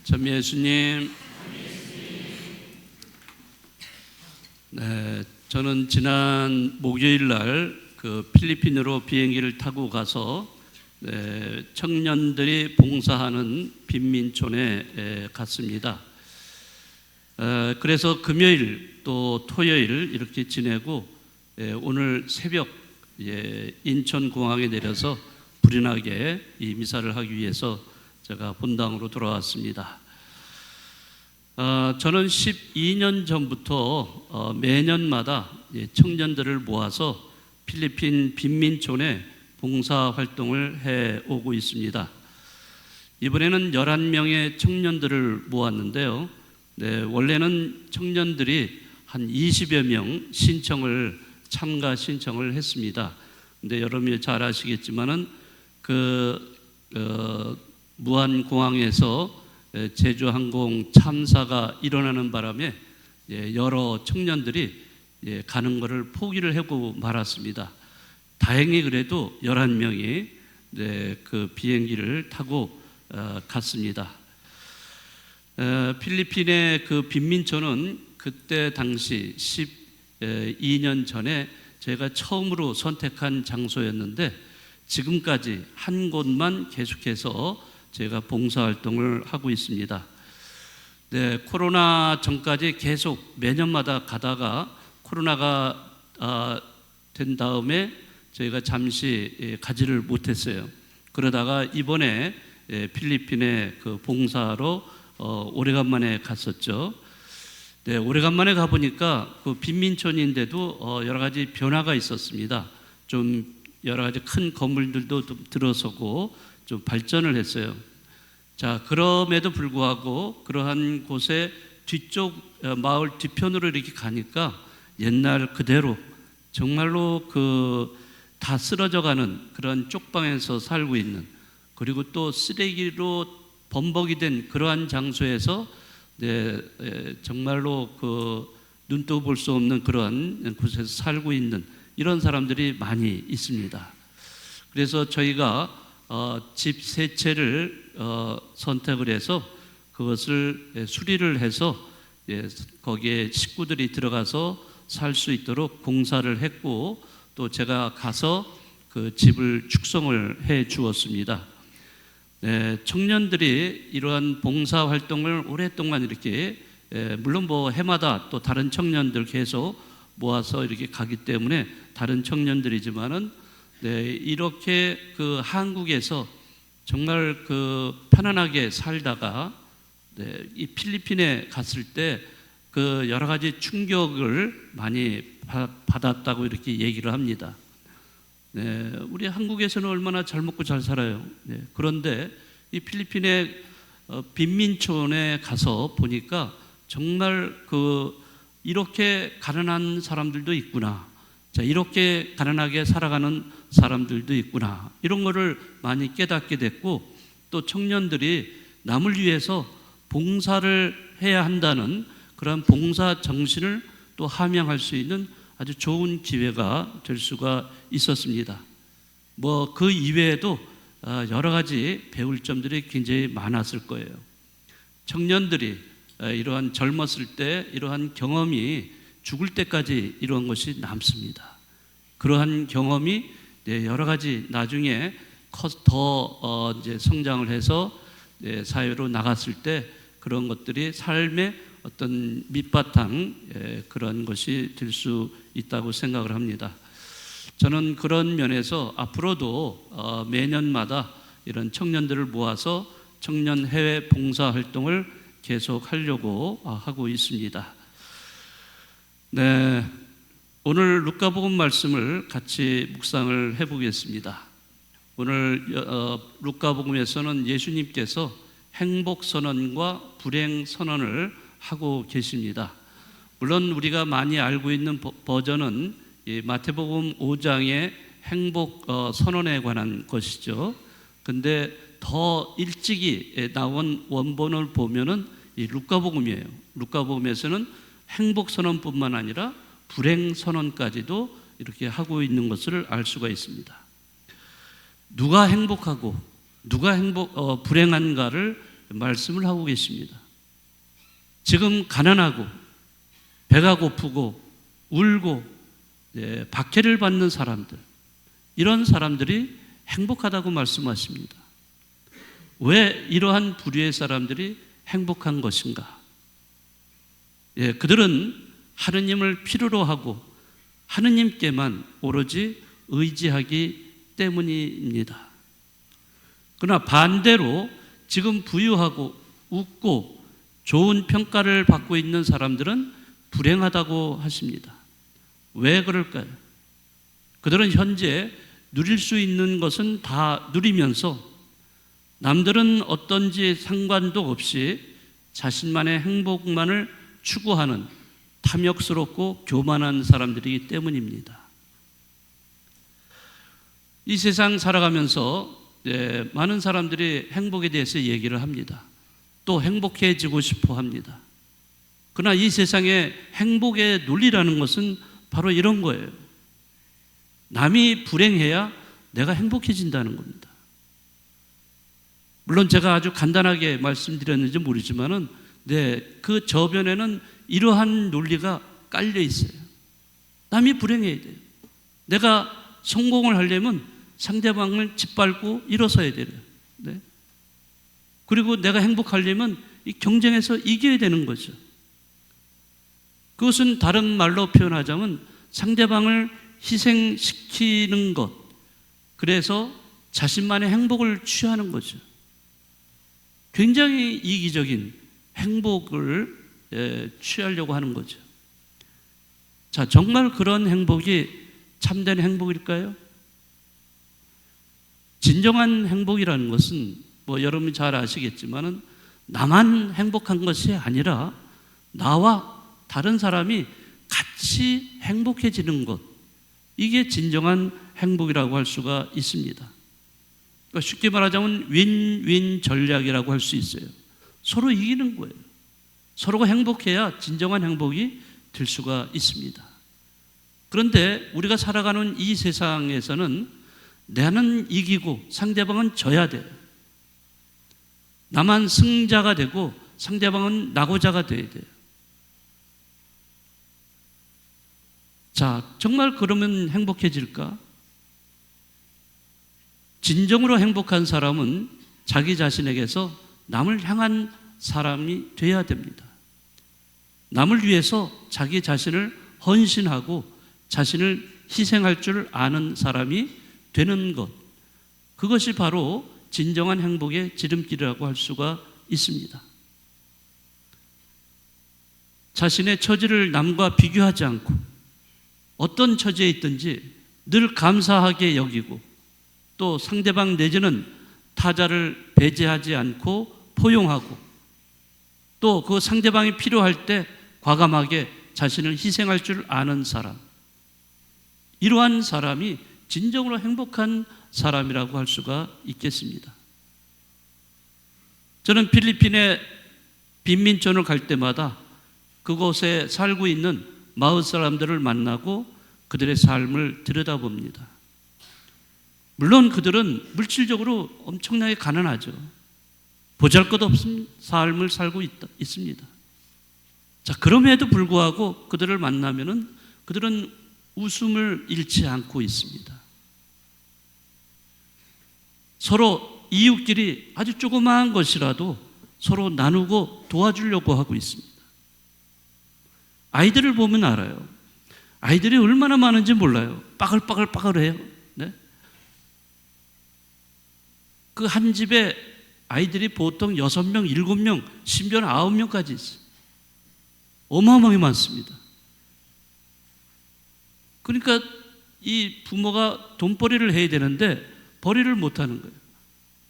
참 예수님. 네, 저는 지난 목요일 날 필리핀으로 비행기를 타고 가서 청년들이 봉사하는 빈민촌에 갔습니다. 그래서 금요일 또 토요일 이렇게 지내고 오늘 새벽 인천공항에 내려서 불이 나게 이 미사를 하기 위해서 제가 본당으로 돌아왔습니다. 저는 12년 전부터 매년마다 청년들을 모아서 필리핀 빈민촌에 봉사활동을 해오고 있습니다. 이번에는 11명의 청년들을 모았는데요. 원래는 청년들이 한 20여 명 참가 신청을 했습니다. 근데 여러분이 잘 아시겠지만은 무안공항에서 제주항공 참사가 일어나는 바람에 여러 청년들이 가는 것을 포기를 하고 말았습니다. 다행히 그래도 11명이 그 비행기를 타고 갔습니다. 필리핀의 그 빈민촌은 그때 당시 12년 전에 제가 처음으로 선택한 장소였는데 지금까지 한 곳만 계속해서 제가 봉사활동을 하고 있습니다. 코로나 전까지 계속 매년마다 가다가 코로나가 된 다음에 저희가 잠시 가지를 못했어요. 그러다가 이번에 필리핀에 그 봉사로 오래간만에 갔었죠. 오래간만에 가보니까 그 빈민촌인데도 여러 가지 변화가 있었습니다. 좀 여러 가지 큰 건물들도 좀 들어서고 좀 발전을 했어요. 자, 그럼에도 불구하고 그러한 곳에 뒤쪽 마을 뒤편으로 이렇게 가니까 옛날 그대로 정말로 다 쓰러져가는 그런 쪽방에서 살고 있는, 그리고 또 쓰레기로 범벅이 된 그러한 장소에서 정말로 눈도 볼 수 없는 그러한 곳에서 살고 있는 이런 사람들이 많이 있습니다. 그래서 저희가 집 3채를 선택을 해서 그것을 수리를 해서 거기에 식구들이 들어가서 살 수 있도록 공사를 했고, 또 제가 가서 그 집을 축성을 해 주었습니다. 청년들이 이러한 봉사 활동을 오랫동안 이렇게 물론 해마다 또 다른 청년들 계속 모아서 이렇게 가기 때문에 다른 청년들이지만은 이렇게 한국에서 정말 편안하게 살다가 이 필리핀에 갔을 때 여러 가지 충격을 많이 받았다고 이렇게 얘기를 합니다. 우리 한국에서는 얼마나 잘 먹고 잘 살아요. 그런데 이 필리핀의 빈민촌에 가서 보니까 정말 이렇게 가난한 사람들도 있구나. 자, 이렇게 가난하게 살아가는 사람들도 있구나. 이런 거를 많이 깨닫게 됐고, 또 청년들이 남을 위해서 봉사를 해야 한다는 그런 봉사 정신을 또 함양할 수 있는 아주 좋은 기회가 될 수가 있었습니다. 그 이외에도 여러 가지 배울 점들이 굉장히 많았을 거예요. 청년들이 이러한 젊었을 때 이러한 경험이 죽을 때까지 이러한 것이 남습니다. 그러한 경험이 여러 가지 나중에 더 이제 성장을 해서 사회로 나갔을 때 그런 것들이 삶의 어떤 밑바탕 그런 것이 될 수 있다고 생각을 합니다. 저는 그런 면에서 앞으로도 매년마다 이런 청년들을 모아서 청년 해외 봉사 활동을 계속 하려고 하고 있습니다. 오늘 루카복음 말씀을 같이 묵상을 해보겠습니다. 오늘 루카복음에서는 예수님께서 행복 선언과 불행 선언을 하고 계십니다. 물론 우리가 많이 알고 있는 버전은 마태복음 5장의 행복 선언에 관한 것이죠. 근데 더 일찍이 나온 원본을 보면은 이 루카복음이에요. 루카복음에서는 행복 선언뿐만 아니라 불행 선언까지도 이렇게 하고 있는 것을 알 수가 있습니다. 누가 행복하고 누가 불행한가를 말씀을 하고 계십니다. 지금 가난하고 배가 고프고 울고 박해를 받는 사람들, 이런 사람들이 행복하다고 말씀하십니다. 왜 이러한 부류의 사람들이 행복한 것인가? 그들은 하느님을 필요로 하고 하느님께만 오로지 의지하기 때문입니다. 그러나 반대로 지금 부유하고 웃고 좋은 평가를 받고 있는 사람들은 불행하다고 하십니다. 왜 그럴까요? 그들은 현재 누릴 수 있는 것은 다 누리면서 남들은 어떤지 상관도 없이 자신만의 행복만을 추구하는 탐욕스럽고 교만한 사람들이기 때문입니다. 이 세상 살아가면서 많은 사람들이 행복에 대해서 얘기를 합니다. 또 행복해지고 싶어 합니다. 그러나 이 세상의 행복의 논리라는 것은 바로 이런 거예요. 남이 불행해야 내가 행복해진다는 겁니다. 물론 제가 아주 간단하게 말씀드렸는지 모르지만은 그 저변에는 이러한 논리가 깔려 있어요. 남이 불행해야 돼요. 내가 성공을 하려면 상대방을 짓밟고 일어서야 돼요. 그리고 내가 행복하려면 이 경쟁에서 이겨야 되는 거죠. 그것은 다른 말로 표현하자면 상대방을 희생시키는 것, 그래서 자신만의 행복을 취하는 거죠. 굉장히 이기적인 행복을 취하려고 하는 거죠. 자, 정말 그런 행복이 참된 행복일까요? 진정한 행복이라는 것은 여러분이 잘 아시겠지만은 나만 행복한 것이 아니라 나와 다른 사람이 같이 행복해지는 것, 이게 진정한 행복이라고 할 수가 있습니다. 그러니까 쉽게 말하자면 윈윈 전략이라고 할 수 있어요. 서로 이기는 거예요. 서로가 행복해야 진정한 행복이 될 수가 있습니다. 그런데 우리가 살아가는 이 세상에서는 나는 이기고 상대방은 져야 돼요. 나만 승자가 되고 상대방은 낙오자가 돼야 돼요. 자, 정말 그러면 행복해질까? 진정으로 행복한 사람은 자기 자신에게서 남을 향한 사람이 돼야 됩니다. 남을 위해서 자기 자신을 헌신하고 자신을 희생할 줄 아는 사람이 되는 것, 그것이 바로 진정한 행복의 지름길이라고 할 수가 있습니다. 자신의 처지를 남과 비교하지 않고 어떤 처지에 있든지 늘 감사하게 여기고 또 상대방 내지는 타자를 배제하지 않고 포용하고 또 그 상대방이 필요할 때 과감하게 자신을 희생할 줄 아는 사람, 이러한 사람이 진정으로 행복한 사람이라고 할 수가 있겠습니다. 저는 필리핀의 빈민촌을 갈 때마다 그곳에 살고 있는 마을 사람들을 만나고 그들의 삶을 들여다봅니다. 물론 그들은 물질적으로 엄청나게 가난하죠. 보잘것없는 삶을 살고 있습니다. 자, 그럼에도 불구하고 그들을 만나면은 그들은 웃음을 잃지 않고 있습니다. 서로 이웃끼리 아주 조그마한 것이라도 서로 나누고 도와주려고 하고 있습니다. 아이들을 보면 알아요. 아이들이 얼마나 많은지 몰라요. 빠글빠글해요. 네? 그 한 집에 아이들이 보통 6명, 7명, 심지어는 9명까지 있어요. 어마어마하게 많습니다. 그러니까 이 부모가 돈벌이를 해야 되는데 벌이를 못하는 거예요.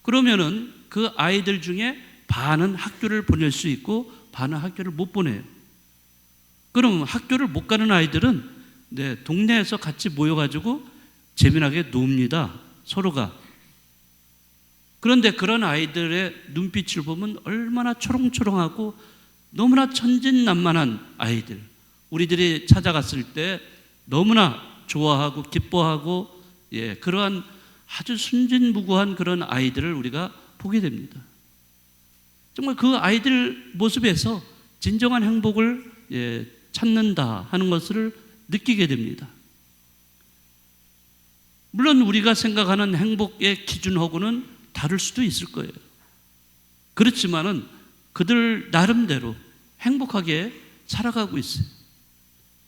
그러면은 그 아이들 중에 반은 학교를 보낼 수 있고 반은 학교를 못 보내요. 그럼 학교를 못 가는 아이들은 동네에서 같이 모여가지고 재미나게 놉니다. 서로가. 그런데 그런 아이들의 눈빛을 보면 얼마나 초롱초롱하고 너무나 천진난만한 아이들, 우리들이 찾아갔을 때 너무나 좋아하고 기뻐하고 그러한 아주 순진무구한 그런 아이들을 우리가 보게 됩니다. 정말 그 아이들 모습에서 진정한 행복을 찾는다 하는 것을 느끼게 됩니다. 물론 우리가 생각하는 행복의 기준하고는 다를 수도 있을 거예요. 그렇지만은 그들 나름대로 행복하게 살아가고 있어요.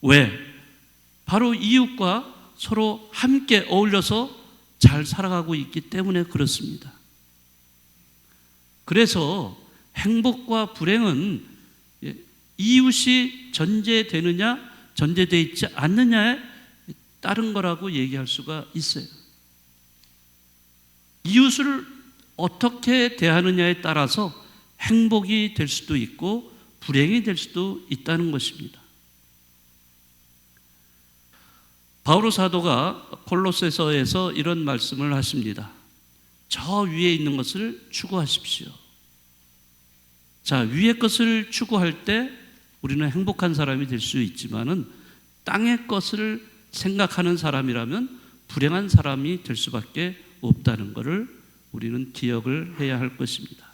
왜? 바로 이웃과 서로 함께 어울려서 잘 살아가고 있기 때문에 그렇습니다. 그래서 행복과 불행은 이웃이 전제되느냐 전제되어 있지 않느냐에 따른 거라고 얘기할 수가 있어요. 이웃을 어떻게 대하느냐에 따라서 행복이 될 수도 있고 불행이 될 수도 있다는 것입니다. 바오로 사도가 골로새서에서 이런 말씀을 하십니다. 저 위에 있는 것을 추구하십시오. 자, 위의 것을 추구할 때 우리는 행복한 사람이 될 수 있지만은 땅의 것을 생각하는 사람이라면 불행한 사람이 될 수밖에 없다는 것을 우리는 기억을 해야 할 것입니다.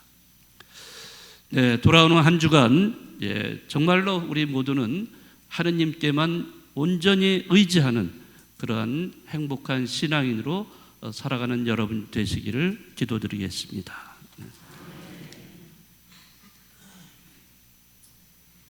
네, 돌아오는 한 주간 정말로 우리 모두는 하느님께만 온전히 의지하는 그러한 행복한 신앙인으로 살아가는 여러분 되시기를 기도드리겠습니다.